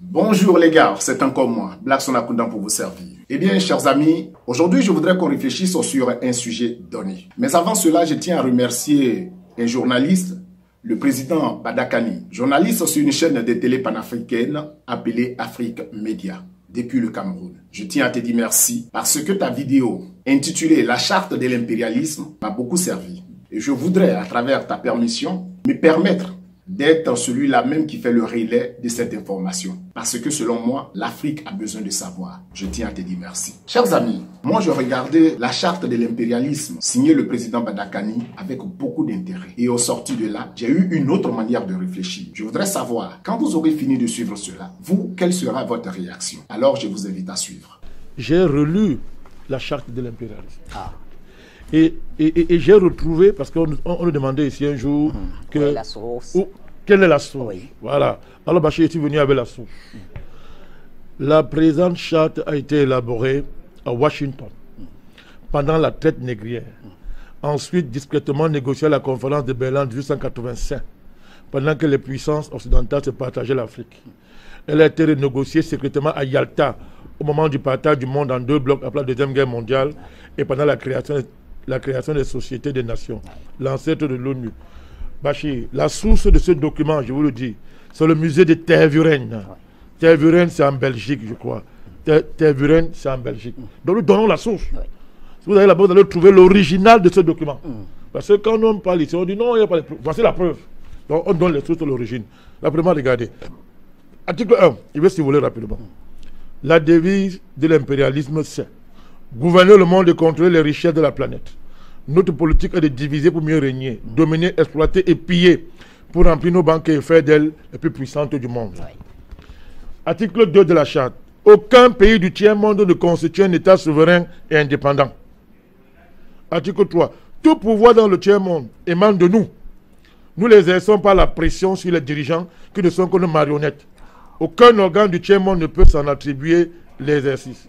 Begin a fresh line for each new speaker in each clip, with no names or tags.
Bonjour les gars, c'est encore moi, Black Sonakunda pour vous servir. Eh bien, chers amis, aujourd'hui je voudrais qu'on réfléchisse sur un sujet donné. Mais avant cela, je tiens à remercier un journaliste, le président Badakani, journaliste sur une chaîne de télé panafricaine appelée Afrique Média, depuis le Cameroun. Je tiens à te dire merci parce que ta vidéo intitulée La charte de l'impérialisme m'a beaucoup servi. Et je voudrais, à travers ta permission, me permettre d'être celui-là même qui fait le relais de cette information. Parce que selon moi, l'Afrique a besoin de savoir. Je tiens à te dire merci. Chers amis, moi je regardais la charte de l'impérialisme signée le président Badakani avec beaucoup d'intérêt. Et au sorti de là, j'ai eu une autre manière de réfléchir. Je voudrais savoir, quand vous aurez fini de suivre cela, vous, quelle sera votre réaction? Alors je vous invite à suivre.
J'ai relu la charte de l'impérialisme. Et j'ai retrouvé, parce qu'on nous demandait ici un jour
quelle est la source.
Quelle est la source?
Oui.
Voilà. Alors Bachir est venu avec la source. La présente charte a été élaborée à Washington pendant la traite négrière. Ensuite, discrètement négociée à la conférence de Berlin en 1885, pendant que les puissances occidentales se partageaient l'Afrique. Elle a été renégociée secrètement à Yalta au moment du partage du monde en deux blocs après la Deuxième Guerre mondiale et pendant la création des sociétés des nations, l'ancêtre de l'ONU. Bachir, la source de ce document, je vous le dis, c'est le musée de Tervuren. Tervuren, c'est en Belgique, je crois. Tervuren, c'est en Belgique. Donc nous donnons la source. Si vous allez là-bas, vous allez trouver l'original de ce document. Parce que quand on parle ici, on dit non, il n'y a pas de preuve. Voici la preuve. Donc on donne les sources de l'origine. Là, vraiment, regardez. Article 1, je vais si vous voulez rapidement. La devise de l'impérialisme, c'est gouverner le monde et contrôler les richesses de la planète. Notre politique est de diviser pour mieux régner, dominer, exploiter et piller pour remplir nos banques et faire d'elles les plus puissantes du monde. Article 2 de la charte. Aucun pays du tiers-monde ne constitue un État souverain et indépendant. Article 3. Tout pouvoir dans le tiers-monde émane de nous. Nous l'exerçons par la pression sur les dirigeants qui ne sont que nos marionnettes. Aucun organe du tiers-monde ne peut s'en attribuer l'exercice.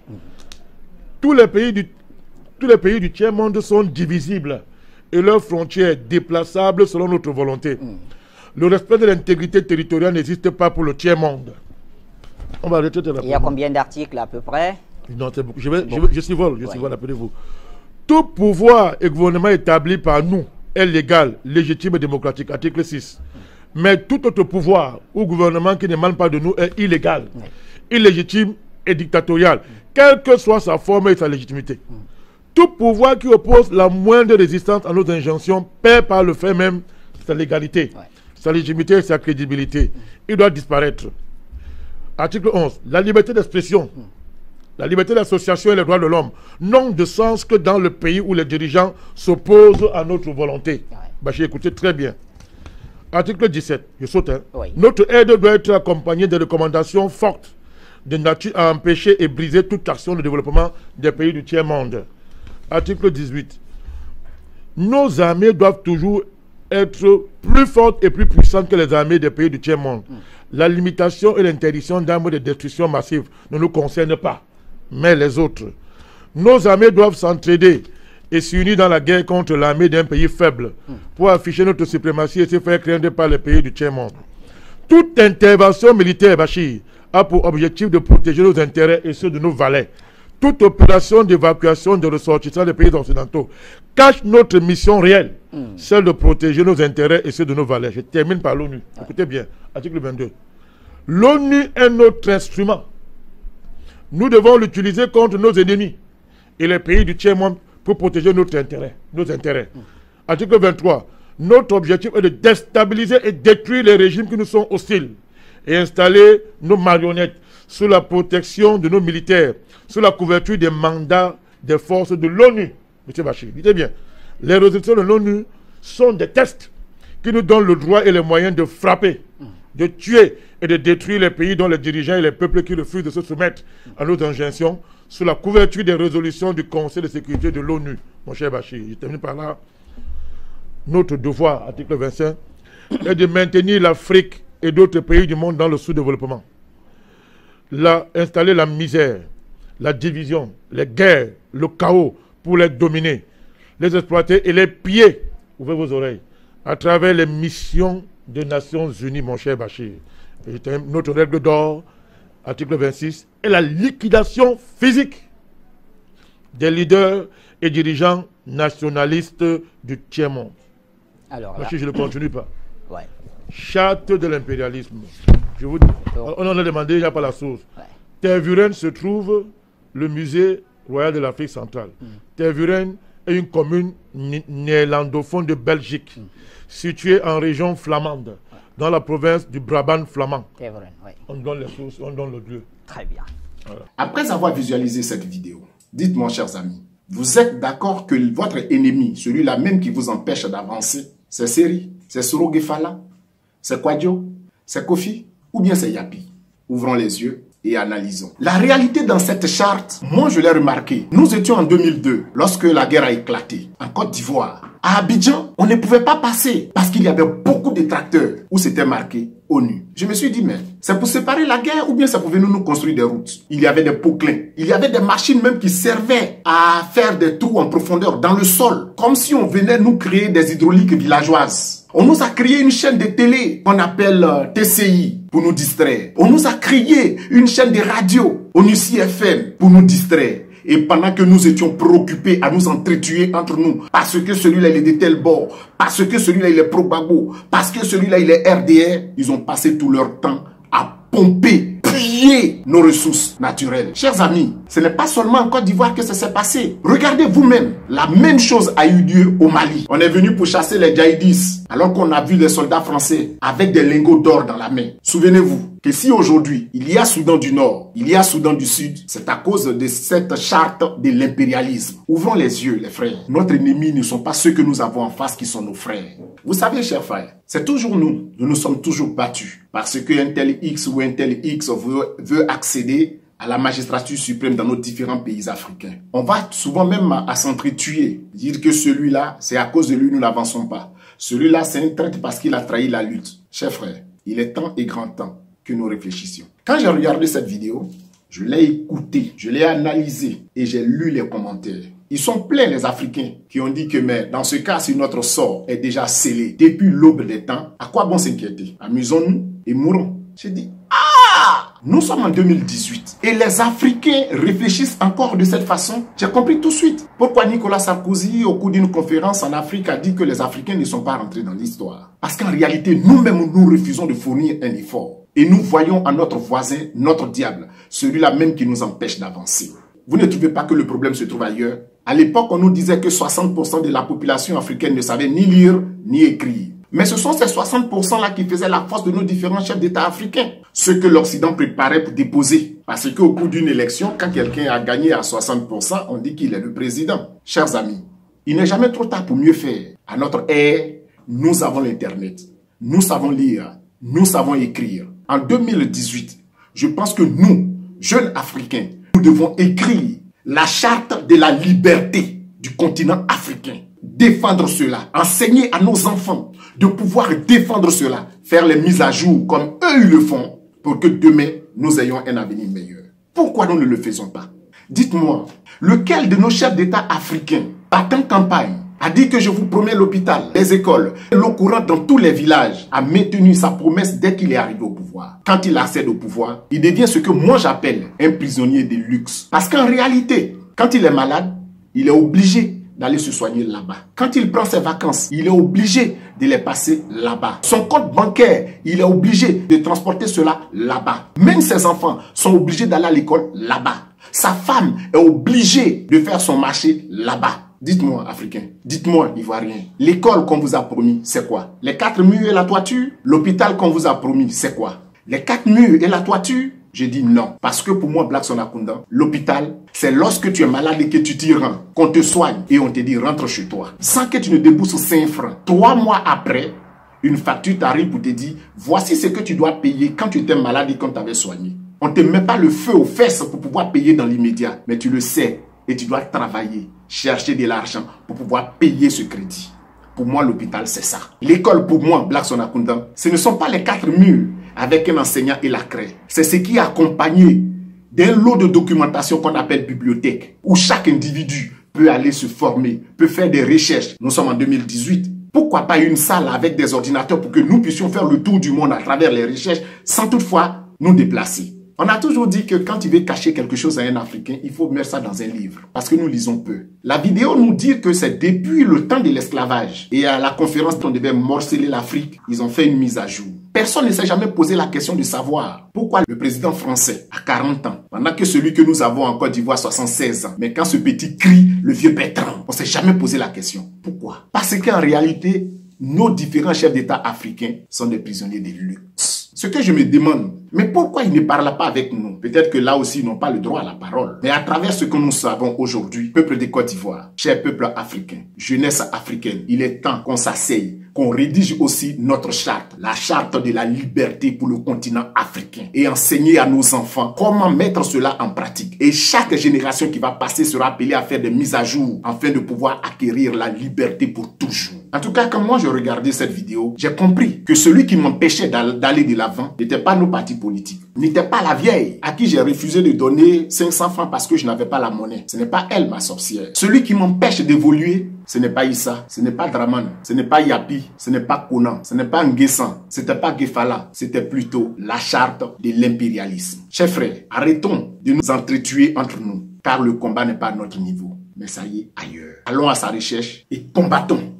Tous les pays du tiers-monde sont divisibles et leurs frontières déplaçables selon notre volonté. Le respect de l'intégrité territoriale n'existe pas pour le tiers-monde. On va arrêter de
Il y a combien d'articles à peu près?
Non, c'est beaucoup. Je survole, appelez-vous. Tout pouvoir et gouvernement établi par nous est légal, légitime et démocratique. Article 6. Mais tout autre pouvoir ou gouvernement qui n'émane pas de nous est illégal, illégitime et dictatorial, quelle que soit sa forme et sa légitimité. Tout pouvoir qui oppose la moindre résistance à nos injonctions perd par le fait même sa légalité, sa légitimité et sa crédibilité. Il doit disparaître. Article 11. La liberté d'expression, la liberté d'association et les droits de l'homme n'ont de sens que dans le pays où les dirigeants s'opposent à notre volonté. Bachir, écoutez très bien. Article 17. Je saute. Notre aide doit être accompagnée de recommandations fortes de nature à empêcher et briser toute action de développement des pays du tiers-monde. Article 18. Nos armées doivent toujours être plus fortes et plus puissantes que les armées des pays du tiers-monde. La limitation et l'interdiction d'armes de destruction massive ne nous concernent pas, mais les autres. Nos armées doivent s'entraider et s'unir dans la guerre contre l'armée d'un pays faible pour afficher notre suprématie et se faire craindre par les pays du tiers-monde. Toute intervention militaire, Bachir, a pour objectif de protéger nos intérêts et ceux de nos valets. Toute opération d'évacuation de ressortissants des pays occidentaux cache notre mission réelle, celle de protéger nos intérêts et ceux de nos valets. Je termine par l'ONU. Écoutez bien, article 22. L'ONU est notre instrument. Nous devons l'utiliser contre nos ennemis et les pays du tiers-monde pour protéger nos intérêts. Article 23. Notre objectif est de déstabiliser et détruire les régimes qui nous sont hostiles et installer nos marionnettes sous la protection de nos militaires, sous la couverture des mandats des forces de l'ONU. M. Bachir, dites bien, les résolutions de l'ONU sont des tests qui nous donnent le droit et les moyens de frapper, de tuer et de détruire les pays dont les dirigeants et les peuples qui refusent de se soumettre à nos injonctions sous la couverture des résolutions du Conseil de sécurité de l'ONU. Mon cher Bachir, je termine par là. Notre devoir, article 25, est de maintenir l'Afrique et d'autres pays du monde dans le sous-développement. Installer la misère, la division, les guerres, le chaos pour les dominer, les exploiter et les piller, ouvrez vos oreilles, à travers les missions des Nations Unies, mon cher Bachir. Notre règle d'or, article 26, est la liquidation physique des leaders et dirigeants nationalistes du tiers-monde.
Alors
Parce que je ne continue pas.
ouais.
Charte de l'impérialisme. Je vous dis, on en a demandé, il n'y a pas la source.
Ouais.
Tervuren se trouve le musée royal de l'Afrique centrale. Tervuren est une commune néerlandophone de Belgique, située en région flamande, dans la province du Brabant flamand.
Tervuren, ouais.
On donne les sources, on donne le lieu.
Très bien.
Voilà.
Après avoir visualisé cette vidéo, dites-moi, chers amis, vous êtes d'accord que votre ennemi, celui-là même qui vous empêche d'avancer, c'est Seri, c'est Soro Gefala, c'est Kwadjo, c'est Kofi, ou bien c'est Yapi? Ouvrons les yeux et analysons. La réalité dans cette charte, moi je l'ai remarqué. Nous étions en 2002, lorsque la guerre a éclaté, en Côte d'Ivoire. À Abidjan, on ne pouvait pas passer parce qu'il y avait beaucoup de tracteurs où c'était marqué ONU. Je me suis dit, mais c'est pour séparer la guerre ou bien ça pouvait nous construire des routes? Il y avait des pots-clins. Il y avait des machines même qui servaient à faire des trous en profondeur dans le sol. Comme si on venait nous créer des hydrauliques villageoises. On nous a créé une chaîne de télé qu'on appelle TCI pour nous distraire. On nous a créé une chaîne de radio, ONUCI FM, pour nous distraire. Et pendant que nous étions préoccupés à nous entretuer entre nous, parce que celui-là il est de tel bord, parce que celui-là il est pro-Gbagbo, parce que celui-là il est RDR, ils ont passé tout leur temps à pomper, piller nos ressources naturelles. Chers amis, ce n'est pas seulement en Côte d'Ivoire que ça s'est passé. Regardez vous-même, la même chose a eu lieu au Mali. On est venu pour chasser les djihadistes, alors qu'on a vu les soldats français avec des lingots d'or dans la main. Souvenez-vous que si aujourd'hui, il y a Soudan du Nord, il y a Soudan du Sud, c'est à cause de cette charte de l'impérialisme. Ouvrons les yeux, les frères. Notre ennemi ne sont pas ceux que nous avons en face qui sont nos frères. Vous savez, chers frères, c'est toujours nous. Nous nous sommes toujours battus parce qu'un tel X ou un tel X veut accéder à la magistrature suprême dans nos différents pays africains. On va souvent même à s'entretuer, dire que celui-là, c'est à cause de lui, nous n'avançons pas. Celui-là, c'est un traître parce qu'il a trahi la lutte. Chers frères, il est temps et grand temps que nous réfléchissions. Quand j'ai regardé cette vidéo, je l'ai écoutée, je l'ai analysée et j'ai lu les commentaires. Ils sont pleins les Africains qui ont dit que mais dans ce cas, si notre sort est déjà scellé depuis l'aube des temps, à quoi bon s'inquiéter? Amusons-nous et mourons. J'ai dit, nous sommes en 2018 et les Africains réfléchissent encore de cette façon. J'ai compris tout de suite pourquoi Nicolas Sarkozy, au cours d'une conférence en Afrique, a dit que les Africains ne sont pas rentrés dans l'histoire. Parce qu'en réalité, nous-mêmes, nous refusons de fournir un effort. Et nous voyons en notre voisin notre diable, celui-là même qui nous empêche d'avancer. Vous ne trouvez pas que le problème se trouve ailleurs? À l'époque, on nous disait que 60% de la population africaine ne savait ni lire ni écrire. Mais ce sont ces 60%-là qui faisaient la force de nos différents chefs d'État africains. Ceux que l'Occident préparait pour déposer. Parce qu'au cours d'une élection, quand quelqu'un a gagné à 60%, on dit qu'il est le président. Chers amis, il n'est jamais trop tard pour mieux faire. À notre ère, nous avons l'Internet. Nous savons lire. Nous savons écrire. En 2018, je pense que nous, jeunes Africains, nous devons écrire la charte de la liberté du continent africain. Défendre cela, enseigner à nos enfants de pouvoir défendre cela, faire les mises à jour comme eux ils le font pour que demain nous ayons un avenir meilleur. Pourquoi nous ne le faisons pas? Dites-moi, lequel de nos chefs d'État africains, partant campagne, a dit que je vous promets l'hôpital, les écoles, l'eau courante dans tous les villages, a maintenu sa promesse dès qu'il est arrivé au pouvoir. Quand il accède au pouvoir, il devient ce que moi j'appelle un prisonnier de luxe. Parce qu'en réalité, quand il est malade, il est obligé d'aller se soigner là-bas. Quand il prend ses vacances, il est obligé de les passer là-bas. Son compte bancaire, il est obligé de transporter cela là-bas. Même ses enfants sont obligés d'aller à l'école là-bas. Sa femme est obligée de faire son marché là-bas. Dites-moi, Africains, dites-moi, Ivoiriens, l'école qu'on vous a promis, c'est quoi? Les 4 murs et la toiture? L'hôpital qu'on vous a promis, c'est quoi? Les 4 murs et la toiture? Je dis non. Parce que pour moi, Black Sonakunda, l'hôpital, c'est lorsque tu es malade et que tu t'y rends, qu'on te soigne et on te dit rentre chez toi. Sans que tu ne débourses 5 francs. 3 mois après, une facture t'arrive pour te dire voici ce que tu dois payer quand tu étais malade et quand tu avais soigné. On ne te met pas le feu aux fesses pour pouvoir payer dans l'immédiat. Mais tu le sais et tu dois travailler, chercher de l'argent pour pouvoir payer ce crédit. Pour moi, l'hôpital, c'est ça. L'école, pour moi, Black Sonakunda, ce ne sont pas les 4 murs avec un enseignant et la craie. C'est ce qui est accompagné d'un lot de documentation qu'on appelle bibliothèque, où chaque individu peut aller se former, peut faire des recherches. Nous sommes en 2018. Pourquoi pas une salle avec des ordinateurs pour que nous puissions faire le tour du monde à travers les recherches sans toutefois nous déplacer? On a toujours dit que quand tu veux cacher quelque chose à un Africain, il faut mettre ça dans un livre. Parce que nous lisons peu. La vidéo nous dit que c'est depuis le temps de l'esclavage. Et à la conférence dont on devait morceler l'Afrique, ils ont fait une mise à jour. Personne ne s'est jamais posé la question de savoir pourquoi le président français a 40 ans, pendant que celui que nous avons en Côte d'Ivoire 76 ans. Mais quand ce petit crie, le vieux Bertrand, on ne s'est jamais posé la question. Pourquoi? Parce qu'en réalité, nos différents chefs d'État africains sont des prisonniers de luxe. Ce que je me demande, mais pourquoi ils ne parlent pas avec nous? Peut-être que là aussi, ils n'ont pas le droit à la parole. Mais à travers ce que nous savons aujourd'hui, peuple de Côte d'Ivoire, cher peuple africain, jeunesse africaine, il est temps qu'on s'asseye, qu'on rédige aussi notre charte, la charte de la liberté pour le continent africain, et enseigner à nos enfants comment mettre cela en pratique. Et chaque génération qui va passer sera appelée à faire des mises à jour afin de pouvoir acquérir la liberté pour toujours. En tout cas, quand moi je regardais cette vidéo, j'ai compris que celui qui m'empêchait d'aller de l'avant n'était pas nos partis politiques, n'était pas la vieille à qui j'ai refusé de donner 500 francs parce que je n'avais pas la monnaie. Ce n'est pas elle, ma sorcière. Celui qui m'empêche d'évoluer, ce n'est pas Issa, ce n'est pas Draman, ce n'est pas Yapi, ce n'est pas Konan, ce n'est pas Nguessan, ce n'était pas Gefala, c'était plutôt la charte de l'impérialisme. Chers frères, arrêtons de nous entretuer entre nous, car le combat n'est pas à notre niveau, mais ça y est ailleurs. Allons à sa recherche et combattons.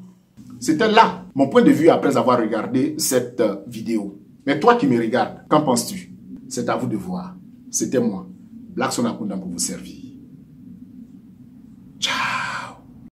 C'était là mon point de vue après avoir regardé cette vidéo. Mais toi qui me regardes, qu'en penses-tu? C'est à vous de voir. C'était moi, Black Sonakunda, pour vous servir.